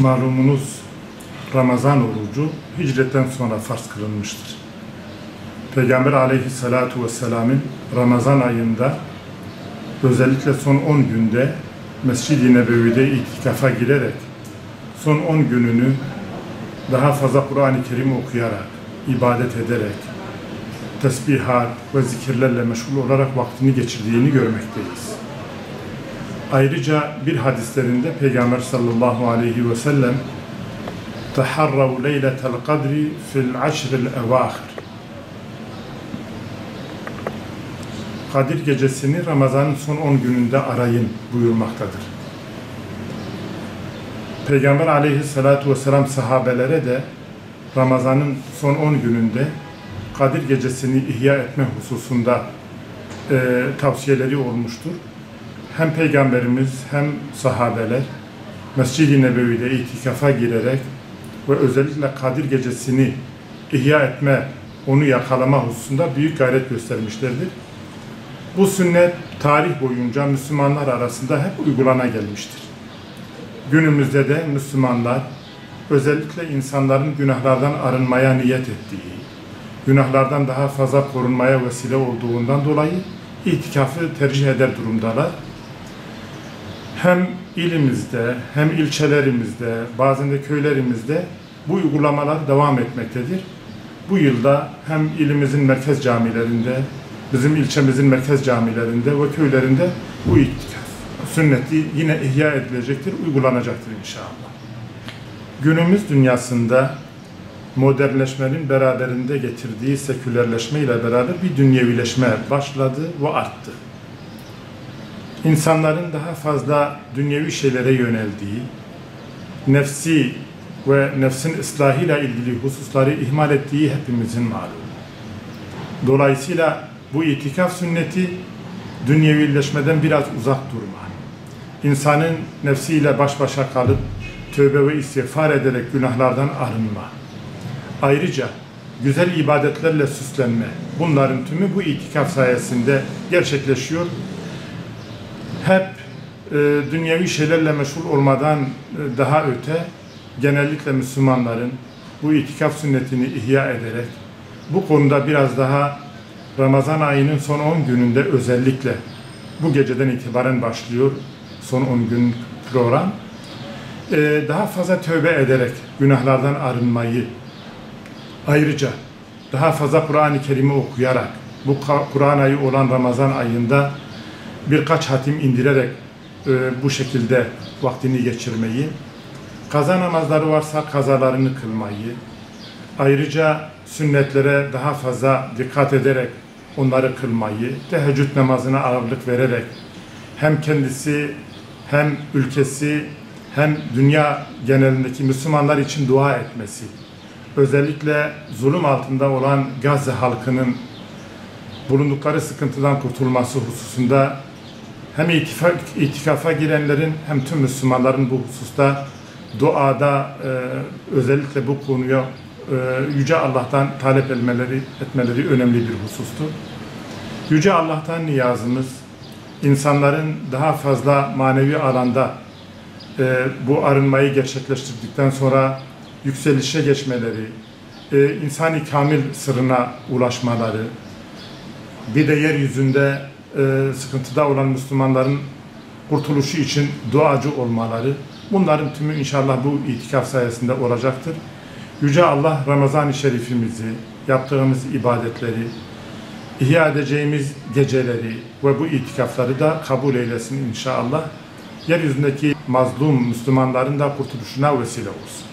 Malumunuz Ramazan orucu hicretten sonra farz kılınmıştır. Peygamber aleyhissalatu vesselam'ın Ramazan ayında özellikle son 10 günde Mescid-i Nebevi'de itikafa girerek son 10 gününü daha fazla Kur'an-ı Kerim okuyarak, ibadet ederek, tesbihat ve zikirlerle meşgul olarak vaktini geçirdiğini görmekteyiz. Ayrıca bir hadislerinde Peygamber sallallahu aleyhi ve sellem "Taharrav leyletel kadri fil ashril evâhir" Kadir gecesini Ramazan'ın son 10 gününde arayın buyurmaktadır. Peygamber aleyhissalatu vesselam sahabelere de Ramazan'ın son 10 gününde Kadir gecesini ihya etme hususunda tavsiyeleri olmuştur. Hem Peygamberimiz hem sahabeler Mescid-i Nebevi'de itikafa girerek ve özellikle Kadir gecesini ihya etme, onu yakalama hususunda büyük gayret göstermişlerdir. Bu sünnet tarih boyunca Müslümanlar arasında hep uygulana gelmiştir. Günümüzde de Müslümanlar özellikle insanların günahlardan arınmaya niyet ettiği, günahlardan daha fazla korunmaya vesile olduğundan dolayı itikafı tercih eder durumdalar. Hem ilimizde, hem ilçelerimizde, bazen de köylerimizde bu uygulamalar devam etmektedir. Bu yılda hem ilimizin merkez camilerinde, bizim ilçemizin merkez camilerinde ve köylerinde bu itikaf sünneti yine ihya edilecektir, uygulanacaktır inşallah. Günümüz dünyasında modernleşmenin beraberinde getirdiği sekülerleşme ile beraber bir dünyevileşme başladı ve arttı. İnsanların daha fazla dünyevi şeylere yöneldiği, nefsi ve nefsin ıslahıyla ilgili hususları ihmal ettiği hepimizin malumu. Dolayısıyla bu itikaf sünneti dünyevileşmeden biraz uzak durma, İnsanın nefsiyle baş başa kalıp tövbe ve istiğfar ederek günahlardan arınma, ayrıca güzel ibadetlerle süslenme, bunların tümü bu itikaf sayesinde gerçekleşiyor. Hep dünyevi şeylerle meşgul olmadan daha öte, genellikle Müslümanların bu itikaf sünnetini ihya ederek bu konuda biraz daha Ramazan ayının son 10 gününde özellikle bu geceden itibaren başlıyor son 10 gün program. Daha fazla tövbe ederek günahlardan arınmayı, ayrıca daha fazla Kur'an-ı Kerim'i okuyarak bu Kur'an ayı olan Ramazan ayında birkaç hatim indirerek bu şekilde vaktini geçirmeyi, kaza namazları varsa kazalarını kılmayı, ayrıca sünnetlere daha fazla dikkat ederek onları kılmayı, teheccüd namazına ağırlık vererek hem kendisi hem ülkesi hem dünya genelindeki Müslümanlar için dua etmesi, özellikle zulüm altında olan Gazze halkının bulundukları sıkıntıdan kurtulması hususunda hem itikafa girenlerin hem tüm Müslümanların bu hususta duada özellikle bu konuya Yüce Allah'tan talep etmeleri önemli bir husustur. Yüce Allah'tan niyazımız, insanların daha fazla manevi alanda bu arınmayı gerçekleştirdikten sonra yükselişe geçmeleri, insani kamil sırrına ulaşmaları, bir de yeryüzünde sıkıntıda olan Müslümanların kurtuluşu için duacı olmaları, bunların tümü inşallah bu itikaf sayesinde olacaktır. Yüce Allah Ramazan-ı Şerifimizi, yaptığımız ibadetleri, ihya edeceğimiz geceleri ve bu itikafları da kabul eylesin inşallah. Yeryüzündeki mazlum Müslümanların da kurtuluşuna vesile olsun.